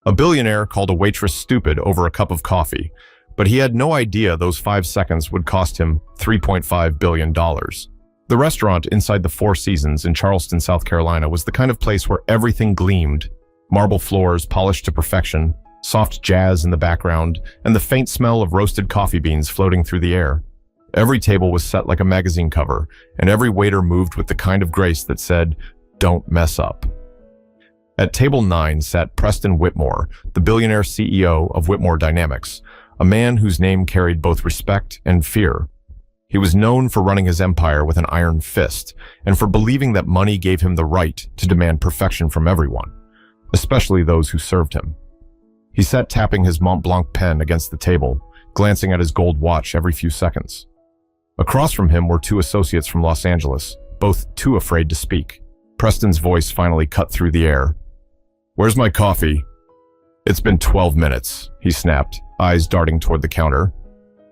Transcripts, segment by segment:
A billionaire called a waitress stupid over a cup of coffee, but he had no idea those 5 seconds would cost him $3.5 billion. The restaurant inside the Four Seasons in Charleston, South Carolina was the kind of place where everything gleamed. Marble floors polished to perfection, soft jazz in the background, and the faint smell of roasted coffee beans floating through the air. Every table was set like a magazine cover, and every waiter moved with the kind of grace that said, "Don't mess up." At table 9 sat Preston Whitmore, the billionaire CEO of Whitmore Dynamics, a man whose name carried both respect and fear. He was known for running his empire with an iron fist, and for believing that money gave him the right to demand perfection from everyone, especially those who served him. He sat tapping his Mont Blanc pen against the table, glancing at his gold watch every few seconds. Across from him were 2 associates from Los Angeles, both too afraid to speak. Preston's voice finally cut through the air. "Where's my coffee?" "It's been 12 minutes, he snapped, eyes darting toward the counter.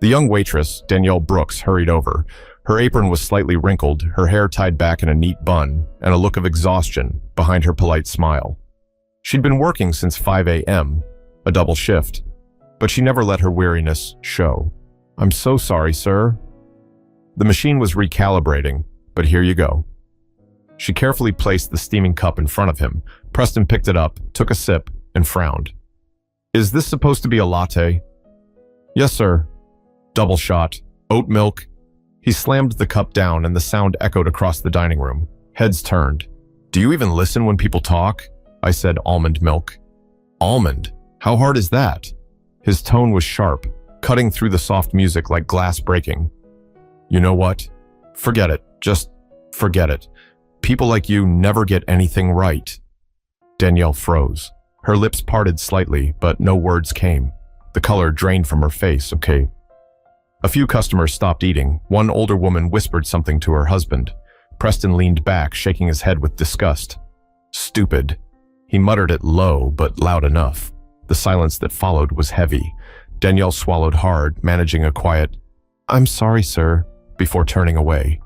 The young waitress, Danielle Brooks, hurried over. Her apron was slightly wrinkled, her hair tied back in a neat bun, and a look of exhaustion behind her polite smile. She'd been working since 5 a.m., a double shift, but she never let her weariness show. "I'm so sorry, sir." The machine was recalibrating, but here you go. She carefully placed the steaming cup in front of him. Preston picked it up, took a sip, and frowned. "Is this supposed to be a latte?" "Yes, sir." "Double shot. Oat milk?" He slammed the cup down and the sound echoed across the dining room. Heads turned. "Do you even listen when people talk?" I said almond milk. "Almond? How hard is that?" His tone was sharp, cutting through the soft music like glass breaking. "You know what? Forget it. Just forget it. People like you never get anything right." Danielle froze. Her lips parted slightly, but no words came. The color drained from her face. "Okay." A few customers stopped eating. One older woman whispered something to her husband. Preston leaned back, shaking his head with disgust. "Stupid." He muttered it low, but loud enough. The silence that followed was heavy. Danielle swallowed hard, managing a quiet, "I'm sorry, sir," before turning away.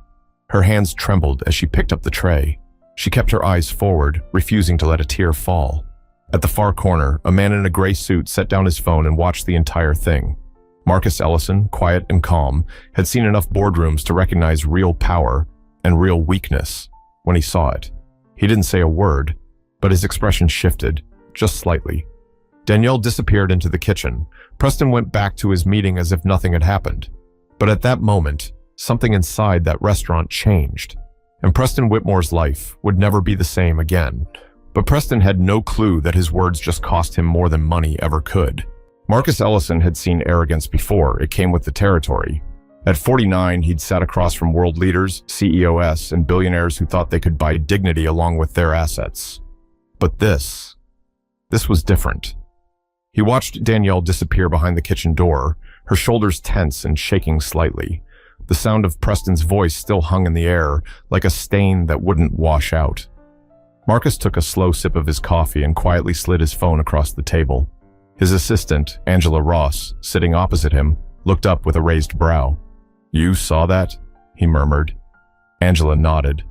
Her hands trembled as she picked up the tray. She kept her eyes forward, refusing to let a tear fall. At the far corner, a man in a gray suit set down his phone and watched the entire thing. Marcus Ellison, quiet and calm, had seen enough boardrooms to recognize real power and real weakness when he saw it. He didn't say a word, but his expression shifted, just slightly. Danielle disappeared into the kitchen. Preston went back to his meeting as if nothing had happened. But at that moment, something inside that restaurant changed, and Preston Whitmore's life would never be the same again. But Preston had no clue that his words just cost him more than money ever could. Marcus Ellison had seen arrogance before. It came with the territory. At 49, he'd sat across from world leaders, CEOs, and billionaires who thought they could buy dignity along with their assets. But this was different. He watched Danielle disappear behind the kitchen door, her shoulders tense and shaking slightly. The sound of Preston's voice still hung in the air, like a stain that wouldn't wash out. Marcus took a slow sip of his coffee and quietly slid his phone across the table. His assistant, Angela Ross, sitting opposite him, looked up with a raised brow. "You saw that?" he murmured. Angela nodded.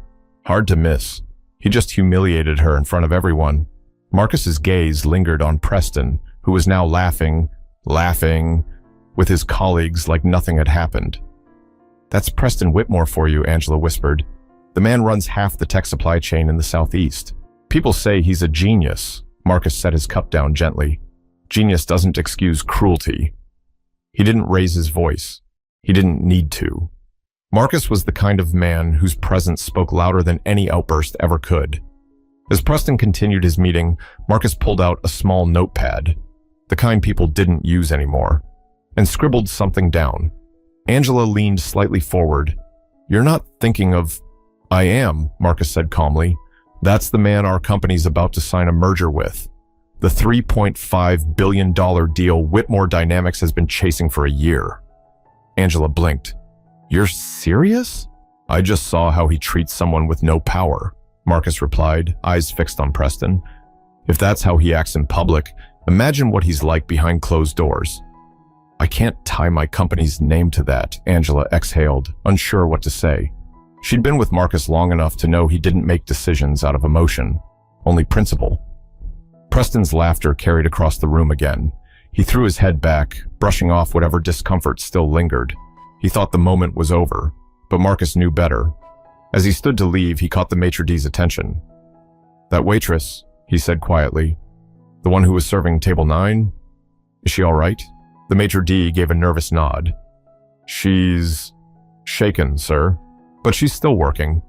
Hard to miss. He just humiliated her in front of everyone. Marcus's gaze lingered on Preston, who was now laughing with his colleagues like nothing had happened. "That's Preston Whitmore for you," Angela whispered. "The man runs half the tech supply chain in the Southeast. People say he's a genius." Marcus set his cup down gently. "Genius doesn't excuse cruelty." He didn't raise his voice. He didn't need to. Marcus was the kind of man whose presence spoke louder than any outburst ever could. As Preston continued his meeting, Marcus pulled out a small notepad, the kind people didn't use anymore, and scribbled something down. Angela leaned slightly forward. "You're not thinking of—" "I am," Marcus said calmly. "That's the man our company's about to sign a merger with. The $3.5 billion deal Whitmore Dynamics has been chasing for a year." Angela blinked. "You're serious?" "I just saw how he treats someone with no power," Marcus replied, eyes fixed on Preston. "If that's how he acts in public, imagine what he's like behind closed doors." "I can't tie my company's name to that," Angela exhaled, unsure what to say. She'd been with Marcus long enough to know he didn't make decisions out of emotion, only principle. Preston's laughter carried across the room again. He threw his head back, brushing off whatever discomfort still lingered. He thought the moment was over, but Marcus knew better. As he stood to leave, he caught the maitre d's attention. "That waitress," he said quietly. "The one who was serving table 9? Is she all right?" The maitre d' gave a nervous nod. "She's shaken, sir, but she's still working."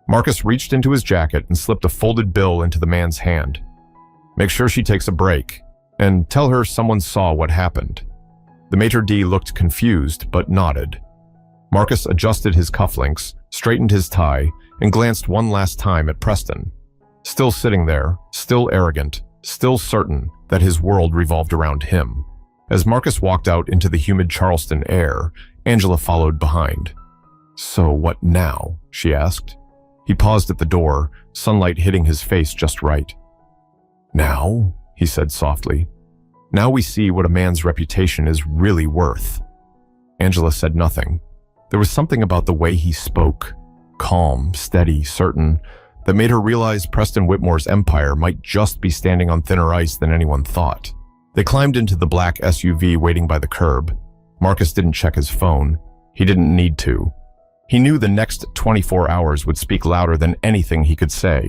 Marcus reached into his jacket and slipped a folded bill into the man's hand. "Make sure she takes a break, and tell her someone saw what happened." The maitre d' looked confused, but nodded. Marcus adjusted his cufflinks, straightened his tie, and glanced one last time at Preston. Still sitting there, still arrogant, still certain that his world revolved around him. As Marcus walked out into the humid Charleston air, Angela followed behind. "So what now?" she asked. He paused at the door, sunlight hitting his face just right. "Now," he said softly. "Now we see what a man's reputation is really worth." Angela said nothing. There was something about the way he spoke, calm, steady, certain, that made her realize Preston Whitmore's empire might just be standing on thinner ice than anyone thought. They climbed into the black SUV waiting by the curb. Marcus didn't check his phone. He didn't need to. He knew the next 24 hours would speak louder than anything he could say.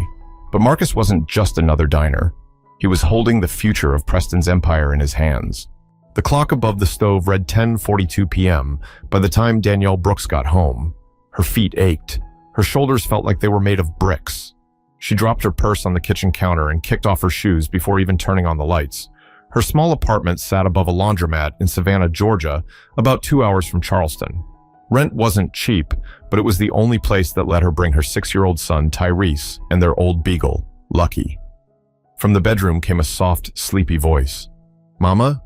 But Marcus wasn't just another diner. He was holding the future of Preston's empire in his hands. The clock above the stove read 10:42 p.m. by the time Danielle Brooks got home. Her feet ached. Her shoulders felt like they were made of bricks. She dropped her purse on the kitchen counter and kicked off her shoes before even turning on the lights. Her small apartment sat above a laundromat in Savannah, Georgia, about 2 hours from Charleston. Rent wasn't cheap, but it was the only place that let her bring her 6-year-old son, Tyrese, and their old beagle, Lucky. From the bedroom came a soft, sleepy voice. "Mama?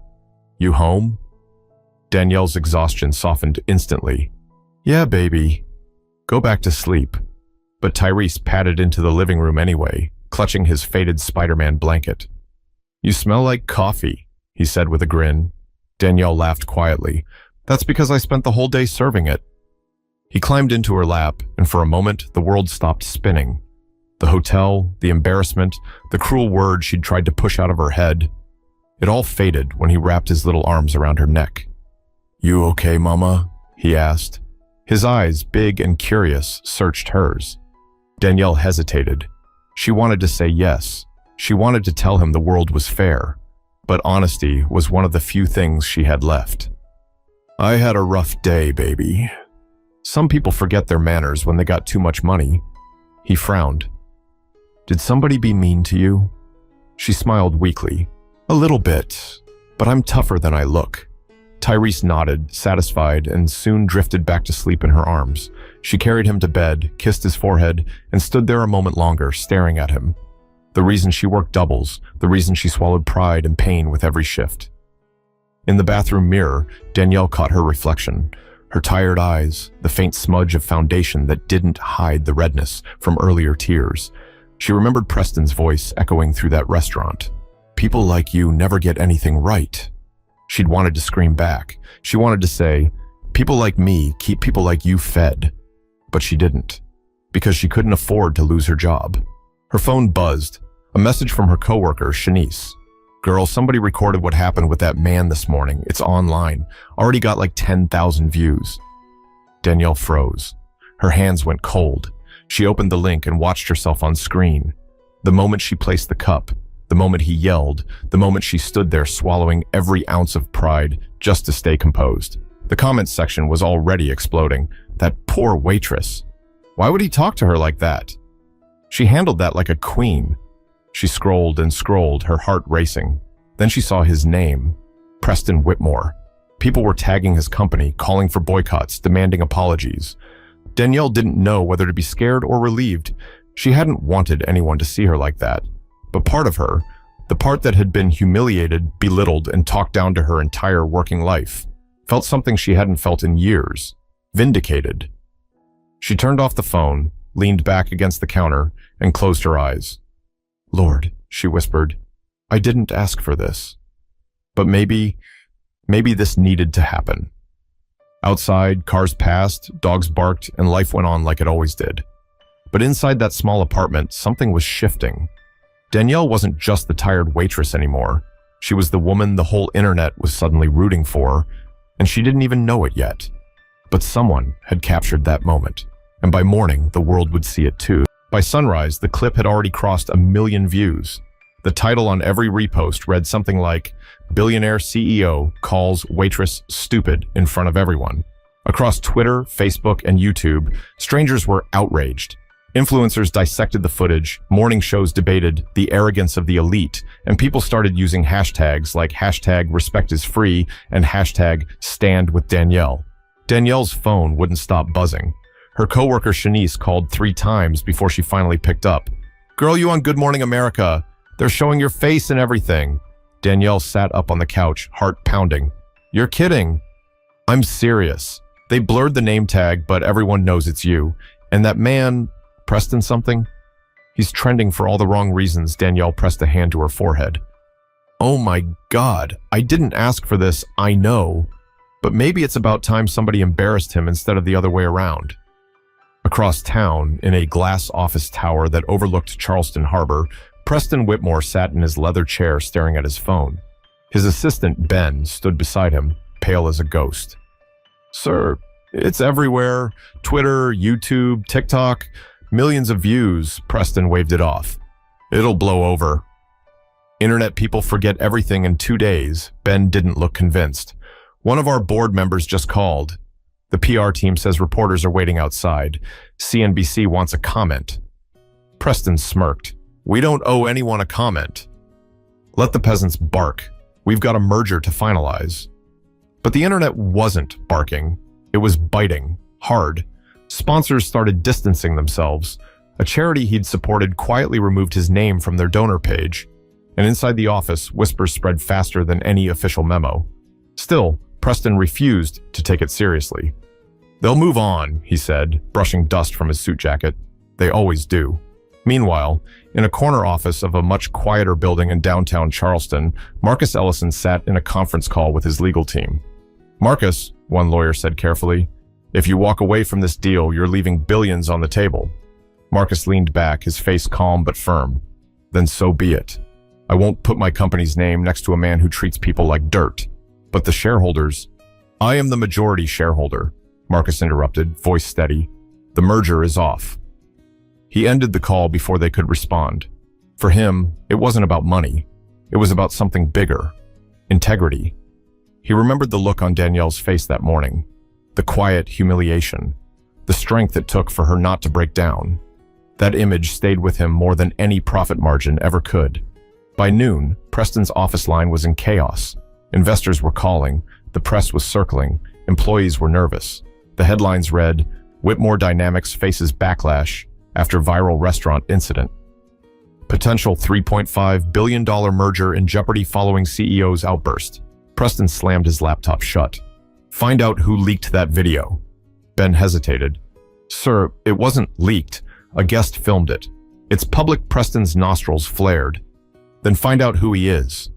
You home?" Danielle's exhaustion softened instantly. "Yeah, baby. Go back to sleep." But Tyrese padded into the living room anyway, clutching his faded Spider-Man blanket. "You smell like coffee," he said with a grin. Danielle laughed quietly. "That's because I spent the whole day serving it." He climbed into her lap, and for a moment, the world stopped spinning. The hotel, the embarrassment, the cruel words she'd tried to push out of her head. It all faded when he wrapped his little arms around her neck. "You okay, Mama?" he asked. His eyes, big and curious, searched hers. Danielle hesitated. She wanted to say yes. She wanted to tell him the world was fair. But honesty was one of the few things she had left. "I had a rough day, baby." Some people forget their manners when they got too much money. He frowned. "Did somebody be mean to you?" She smiled weakly. "A little bit, but I'm tougher than I look." Tyrese nodded, satisfied, and soon drifted back to sleep in her arms. She carried him to bed, kissed his forehead, and stood there a moment longer, staring at him. The reason she worked doubles, the reason she swallowed pride and pain with every shift. In the bathroom mirror, Danielle caught her reflection. Her tired eyes, the faint smudge of foundation that didn't hide the redness from earlier tears. She remembered Preston's voice echoing through that restaurant. "People like you never get anything right." She'd wanted to scream back. She wanted to say, "People like me keep people like you fed." But she didn't, because she couldn't afford to lose her job. Her phone buzzed. A message from her coworker, Shanice. "Girl, somebody recorded what happened with that man this morning. It's online. Already got like 10,000 views." Danielle froze. Her hands went cold. She opened the link and watched herself on screen. The moment she placed the cup, the moment he yelled, the moment she stood there swallowing every ounce of pride just to stay composed. The comments section was already exploding. That poor waitress. Why would he talk to her like that? She handled that like a queen. She scrolled and scrolled, her heart racing. Then she saw his name, Preston Whitmore. People were tagging his company, calling for boycotts, demanding apologies. Danielle didn't know whether to be scared or relieved. She hadn't wanted anyone to see her like that. But part of her, the part that had been humiliated, belittled, and talked down to her entire working life, felt something she hadn't felt in years. Vindicated. She turned off the phone, leaned back against the counter, and closed her eyes. "Lord," she whispered, "I didn't ask for this. But maybe this needed to happen." Outside, cars passed, dogs barked, and life went on like it always did. But inside that small apartment, something was shifting. Danielle wasn't just the tired waitress anymore. She was the woman the whole internet was suddenly rooting for, and she didn't even know it yet. But someone had captured that moment, and by morning, the world would see it too. By sunrise, the clip had already crossed 1 million views. The title on every repost read something like, "Billionaire CEO calls waitress stupid in front of everyone." Across Twitter, Facebook, and YouTube, strangers were outraged. Influencers dissected the footage, morning shows debated the arrogance of the elite, and people started using hashtags like #RespectIsFree and #StandWithDanielle. Danielle's phone wouldn't stop buzzing. Her coworker Shanice called 3 times before she finally picked up. "Girl, you on Good Morning America? They're showing your face and everything." Danielle sat up on the couch, heart pounding. "You're kidding." "I'm serious. They blurred the name tag, but everyone knows it's you. And that man, Preston something? He's trending for all the wrong reasons." Danielle pressed a hand to her forehead. "Oh my God, I didn't ask for this, I know. But maybe it's about time somebody embarrassed him instead of the other way around." Across town, in a glass office tower that overlooked Charleston Harbor, Preston Whitmore sat in his leather chair staring at his phone. His assistant, Ben, stood beside him, pale as a ghost. "Sir, it's everywhere. Twitter, YouTube, TikTok. Millions of views." Preston waved it off. "It'll blow over." "Internet people forget everything in 2 days." Ben didn't look convinced. "One of our board members just called. The PR team says reporters are waiting outside. CNBC wants a comment." Preston smirked. "We don't owe anyone a comment. Let the peasants bark. We've got a merger to finalize." But the internet wasn't barking. It was biting, hard. Sponsors started distancing themselves. A charity he'd supported quietly removed his name from their donor page. And inside the office, whispers spread faster than any official memo. Still, Preston refused to take it seriously. "They'll move on," he said, brushing dust from his suit jacket. "They always do." Meanwhile, in a corner office of a much quieter building in downtown Charleston, Marcus Ellison sat in a conference call with his legal team. "Marcus," one lawyer said carefully, "if you walk away from this deal, you're leaving billions on the table." Marcus leaned back, his face calm but firm. "Then so be it. I won't put my company's name next to a man who treats people like dirt. But the shareholders—" "I am the majority shareholder," Marcus interrupted, voice steady. "The merger is off." He ended the call before they could respond. For him, it wasn't about money. It was about something bigger. Integrity. He remembered the look on Danielle's face that morning. The quiet humiliation. The strength it took for her not to break down. That image stayed with him more than any profit margin ever could. By noon, Preston's office line was in chaos. Investors were calling. The press was circling. Employees were nervous. The headlines read, "Whitmore Dynamics faces backlash after viral restaurant incident. Potential $3.5 billion merger in jeopardy following CEO's outburst." Preston slammed his laptop shut. "Find out who leaked that video." Ben hesitated. "Sir, it wasn't leaked. A guest filmed it. It's public." Preston's nostrils flared. "Then find out who he is."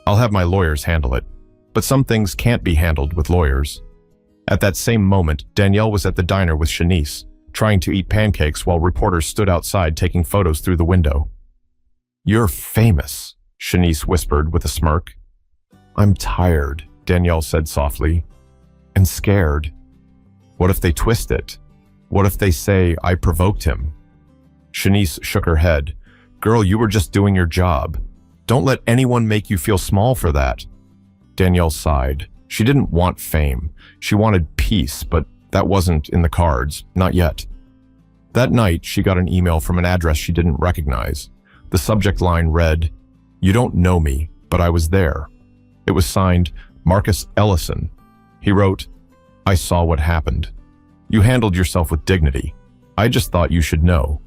"I'll have my lawyers handle it." But some things can't be handled with lawyers. At that same moment, Danielle was at the diner with Shanice, trying to eat pancakes while reporters stood outside taking photos through the window. "You're famous," Shanice whispered with a smirk. "I'm tired," Danielle said softly, "and scared. What if they twist it? What if they say I provoked him?" Shanice shook her head. "Girl, you were just doing your job. Don't let anyone make you feel small for that." Danielle sighed. She didn't want fame. She wanted peace, but that wasn't in the cards, not yet. That night, she got an email from an address she didn't recognize. The subject line read, "You don't know me, but I was there." It was signed Marcus Ellison. He wrote, "I saw what happened. You handled yourself with dignity. I just thought you should know.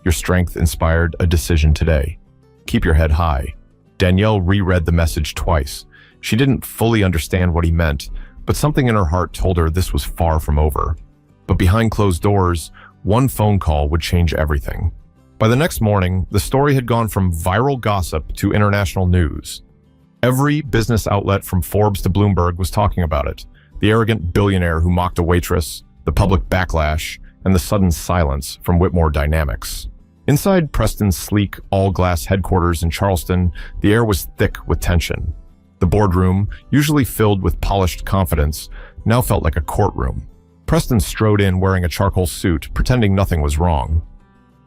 Your strength inspired a decision today. Keep your head high." Danielle reread the message twice. She didn't fully understand what he meant, but something in her heart told her this was far from over. But behind closed doors, one phone call would change everything. By the next morning, the story had gone from viral gossip to international news. Every business outlet from Forbes to Bloomberg was talking about it. The arrogant billionaire who mocked a waitress, the public backlash, and the sudden silence from Whitmore Dynamics. Inside Preston's sleek, all-glass headquarters in Charleston, the air was thick with tension. The boardroom, usually filled with polished confidence, now felt like a courtroom. Preston strode in wearing a charcoal suit, pretending nothing was wrong.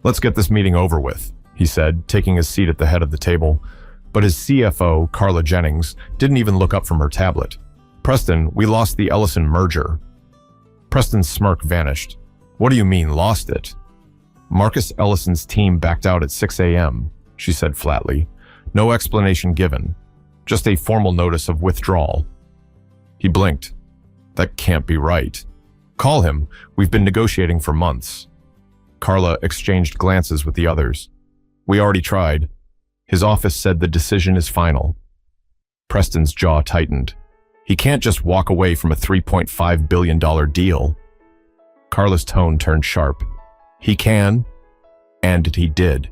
"Let's get this meeting over with," he said, taking his seat at the head of the table. But his CFO, Carla Jennings, didn't even look up from her tablet. "Preston, we lost the Ellison merger." Preston's smirk vanished. "What do you mean, lost it?" "Marcus Ellison's team backed out at 6 a.m., she said flatly. "No explanation given. Just a formal notice of withdrawal." He blinked. "That can't be right." "Call him. We've been negotiating for months." Carla exchanged glances with the others. "We already tried. His office said the decision is final." Preston's jaw tightened. He can't just walk away from a $3.5 billion deal. Carla's tone turned sharp. He can, and he did.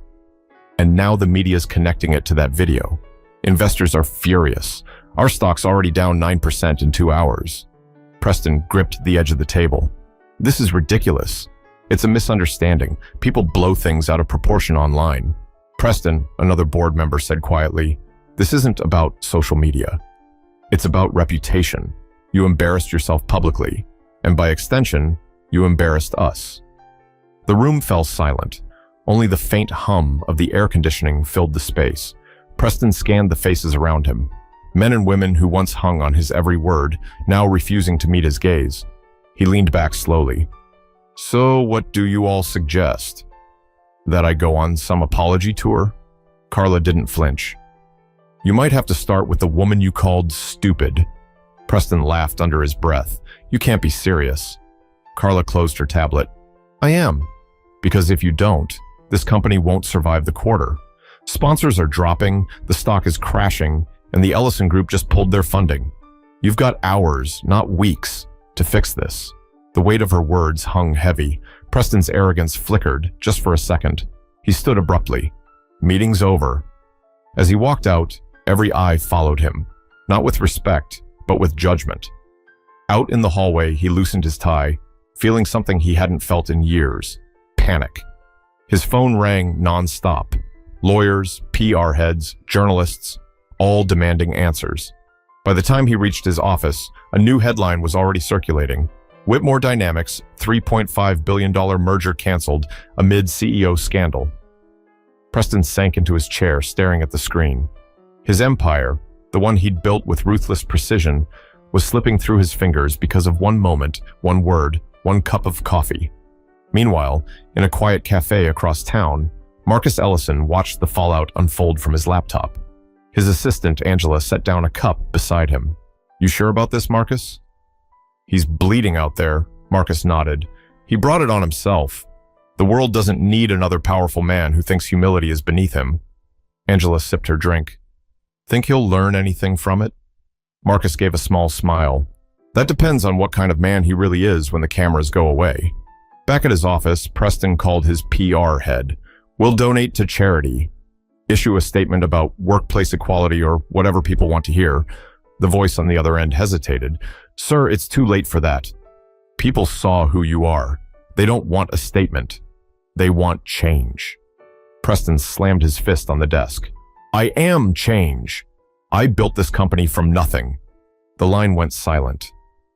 And now the media's connecting it to that video. Investors are furious. Our stock's already down 9% in 2 hours. Preston gripped the edge of the table. "This is ridiculous. It's a misunderstanding. People blow things out of proportion online." "Preston," another board member said quietly, "this isn't about social media. It's about reputation. You embarrassed yourself publicly, and by extension, you embarrassed us." The room fell silent. Only the faint hum of the air conditioning filled the space. Preston scanned the faces around him. Men and women who once hung on his every word, now refusing to meet his gaze. He leaned back slowly. "So what do you all suggest? That I go on some apology tour?" Carla didn't flinch. "You might have to start with the woman you called stupid." Preston laughed under his breath. "You can't be serious." Carla closed her tablet. "I am. Because if you don't, this company won't survive the quarter. Sponsors are dropping, the stock is crashing, and the Ellison Group just pulled their funding. You've got hours, not weeks, to fix this." The weight of her words hung heavy. Preston's arrogance flickered, just for a second. He stood abruptly. "Meeting's over." As he walked out, every eye followed him, not with respect, but with judgment. Out in the hallway, he loosened his tie, feeling something he hadn't felt in years: panic. His phone rang non-stop. Lawyers, PR heads, journalists, all demanding answers. By the time he reached his office, a new headline was already circulating. Whitmore Dynamics, $3.5 billion merger canceled amid CEO scandal. Preston sank into his chair, staring at the screen. His empire, the one he'd built with ruthless precision, was slipping through his fingers because of one moment, one word, one cup of coffee. Meanwhile, in a quiet cafe across town, Marcus Ellison watched the fallout unfold from his laptop. His assistant, Angela, set down a cup beside him. "You sure about this, Marcus?" "He's bleeding out there," Marcus nodded. "He brought it on himself. The world doesn't need another powerful man who thinks humility is beneath him." Angela sipped her drink. "Think he'll learn anything from it?" Marcus gave a small smile. "That depends on what kind of man he really is when the cameras go away." Back at his office, Preston called his PR head. "We'll donate to charity. Issue a statement about workplace equality or whatever people want to hear." The voice on the other end hesitated. "Sir, it's too late for that. People saw who you are. They don't want a statement. They want change." Preston slammed his fist on the desk. "I am change. I built this company from nothing." The line went silent.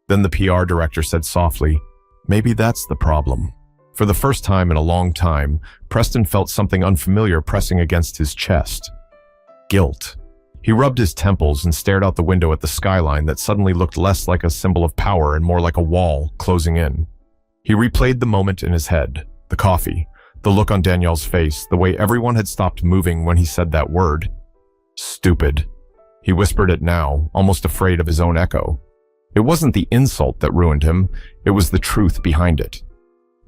Then the PR director said softly, "Maybe that's the problem." For the first time in a long time, Preston felt something unfamiliar pressing against his chest. Guilt. He rubbed his temples and stared out the window at the skyline that suddenly looked less like a symbol of power and more like a wall closing in. He replayed the moment in his head, the coffee, the look on Danielle's face, the way everyone had stopped moving when he said that word. Stupid. He whispered it now, almost afraid of his own echo. It wasn't the insult that ruined him, it was the truth behind it.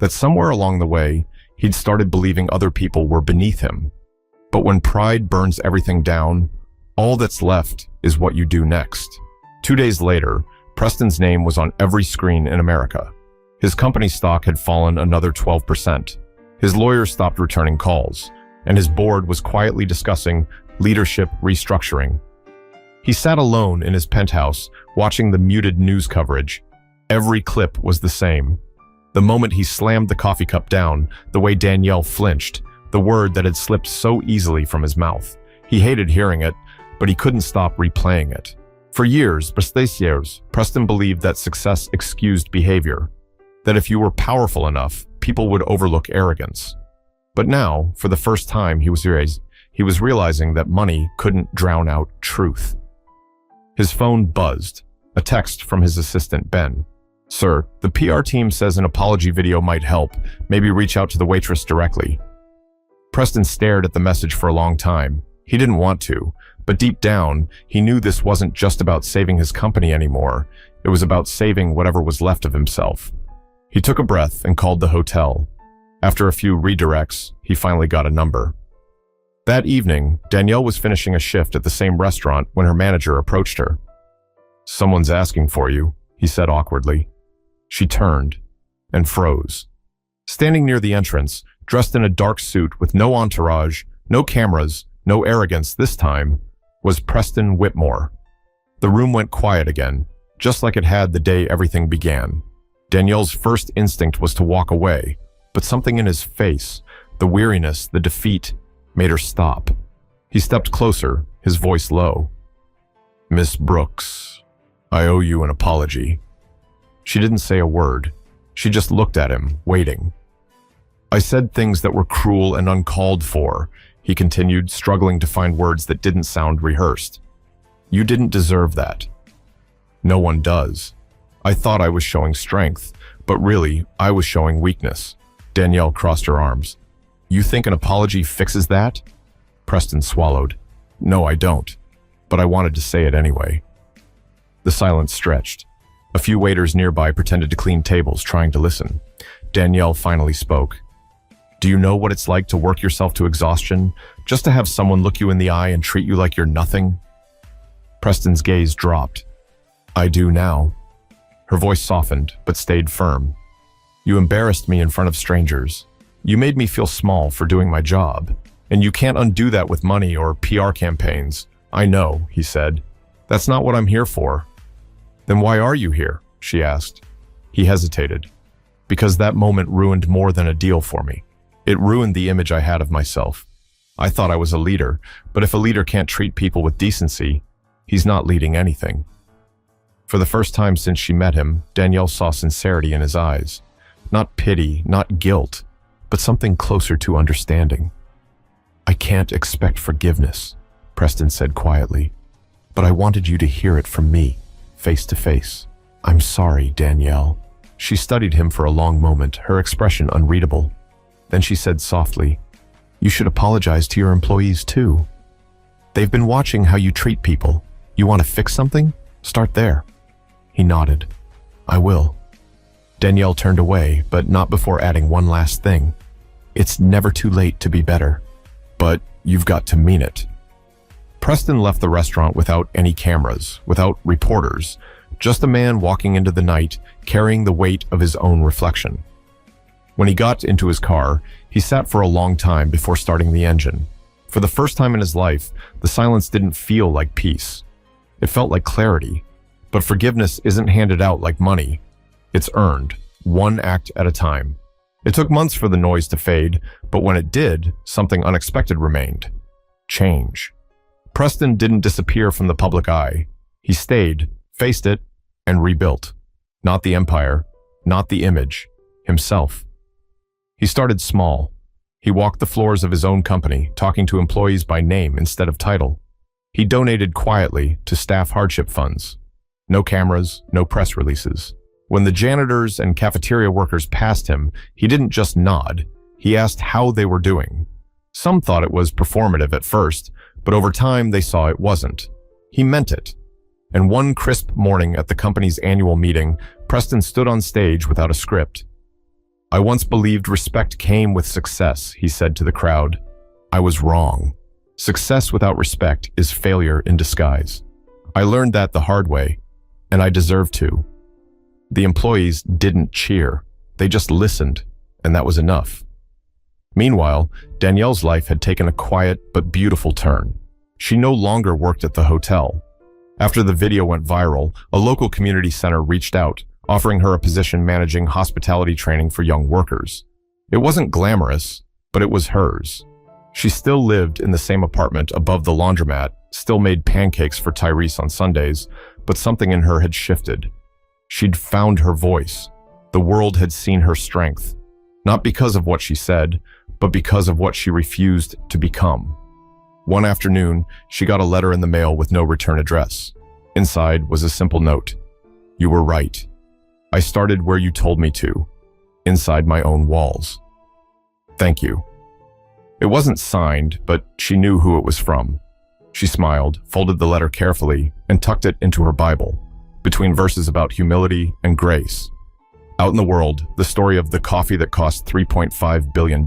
That somewhere along the way, he'd started believing other people were beneath him. But when pride burns everything down, all that's left is what you do next. 2 days later, Preston's name was on every screen in America. His company stock had fallen another 12%. His lawyers stopped returning calls, and his board was quietly discussing leadership restructuring. He sat alone in his penthouse, watching the muted news coverage. Every clip was the same. The moment he slammed the coffee cup down, the way Danielle flinched, the word that had slipped so easily from his mouth. He hated hearing it, but he couldn't stop replaying it. For years, Preston believed that success excused behavior, that if you were powerful enough, people would overlook arrogance. But now, for the first time, he was realizing that money couldn't drown out truth. His phone buzzed, a text from his assistant, Ben. "Sir, the PR team says an apology video might help. Maybe reach out to the waitress directly." Preston stared at the message for a long time. He didn't want to, but deep down, he knew this wasn't just about saving his company anymore. It was about saving whatever was left of himself. He took a breath and called the hotel. After a few redirects, he finally got a number. That evening, Danielle was finishing a shift at the same restaurant when her manager approached her. "Someone's asking for you," he said awkwardly. She turned and froze. Standing near the entrance, dressed in a dark suit with no entourage, no cameras, no arrogance this time, was Preston Whitmore. The room went quiet again, just like it had the day everything began. Danielle's first instinct was to walk away, but something in his face, the weariness, the defeat, made her stop. He stepped closer, his voice low. "Miss Brooks, I owe you an apology." She didn't say a word. She just looked at him, waiting. "I said things that were cruel and uncalled for," he continued, struggling to find words that didn't sound rehearsed. "You didn't deserve that." "No one does. I thought I was showing strength, but really, I was showing weakness." Danielle crossed her arms. "You think an apology fixes that?" Preston swallowed. "No, I don't. But I wanted to say it anyway." The silence stretched. A few waiters nearby pretended to clean tables, trying to listen. Danielle finally spoke. "Do you know what it's like to work yourself to exhaustion, just to have someone look you in the eye and treat you like you're nothing?" Preston's gaze dropped. "I do now." Her voice softened, but stayed firm. "You embarrassed me in front of strangers. You made me feel small for doing my job. And you can't undo that with money or PR campaigns." "I know," he said. "That's not what I'm here for." "Then why are you here?" she asked. He hesitated. "Because that moment ruined more than a deal for me. It ruined the image I had of myself. I thought I was a leader, but if a leader can't treat people with decency, he's not leading anything." For the first time since she met him, Danielle saw sincerity in his eyes. Not pity, not guilt, but something closer to understanding. "I can't expect forgiveness," Preston said quietly, "but I wanted you to hear it from me, face to face. I'm sorry, Danielle." She studied him for a long moment, her expression unreadable. Then she said softly, "You should apologize to your employees too. They've been watching how you treat people. You want to fix something? Start there." He nodded. "I will." Danielle turned away, but not before adding one last thing. "It's never too late to be better. But you've got to mean it." Preston left the restaurant without any cameras, without reporters, just a man walking into the night, carrying the weight of his own reflection. When he got into his car, he sat for a long time before starting the engine. For the first time in his life, the silence didn't feel like peace. It felt like clarity. But forgiveness isn't handed out like money. It's earned, one act at a time. It took months for the noise to fade, but when it did, something unexpected remained. Change. Preston didn't disappear from the public eye. He stayed, faced it, and rebuilt. Not the empire, not the image, himself. He started small. He walked the floors of his own company, talking to employees by name instead of title. He donated quietly to staff hardship funds. No cameras, no press releases. When the janitors and cafeteria workers passed him, he didn't just nod. He asked how they were doing. Some thought it was performative at first, but over time they saw it wasn't. He meant it. And one crisp morning at the company's annual meeting, Preston stood on stage without a script. "I once believed respect came with success," he said to the crowd. "I was wrong. Success without respect is failure in disguise. I learned that the hard way, and I deserve to." The employees didn't cheer. They just listened, and that was enough. Meanwhile, Danielle's life had taken a quiet but beautiful turn. She no longer worked at the hotel. After the video went viral, a local community center reached out, offering her a position managing hospitality training for young workers. It wasn't glamorous, but it was hers. She still lived in the same apartment above the laundromat, still made pancakes for Tyrese on Sundays, but something in her had shifted. She'd found her voice. The world had seen her strength, not because of what she said, but because of what she refused to become. One afternoon, she got a letter in the mail with no return address. Inside was a simple note. "You were right. I started where you told me to, inside my own walls. Thank you." It wasn't signed, but she knew who it was from. She smiled, folded the letter carefully, and tucked it into her Bible, between verses about humility and grace. Out in the world, the story of the coffee that cost $3.5 billion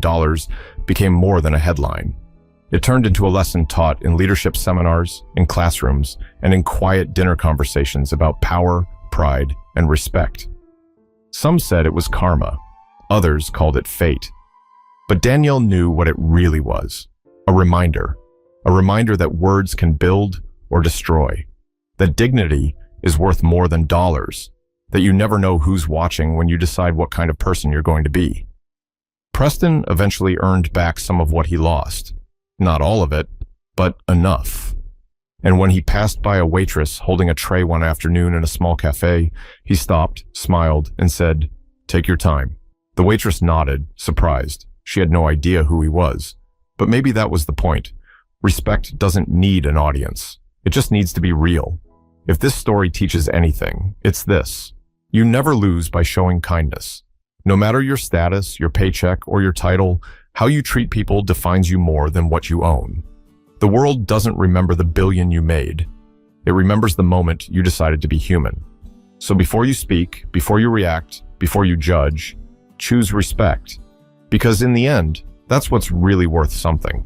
became more than a headline. It turned into a lesson taught in leadership seminars, in classrooms, and in quiet dinner conversations about power, pride, and respect. Some said it was karma. Others called it fate. But Danielle knew what it really was. A reminder that words can build or destroy, that dignity is worth more than dollars, that you never know who's watching when you decide what kind of person you're going to be. Preston eventually earned back some of what he lost. Not all of it, but enough. And when he passed by a waitress holding a tray one afternoon in a small cafe, he stopped, smiled, and said, "Take your time." The waitress nodded, surprised. She had no idea who he was. But maybe that was the point. Respect doesn't need an audience. It just needs to be real. If this story teaches anything, it's this. You never lose by showing kindness. No matter your status, your paycheck, or your title, how you treat people defines you more than what you own. The world doesn't remember the billion you made. It remembers the moment you decided to be human. So before you speak, before you react, before you judge, choose respect. Because in the end, that's what's really worth something.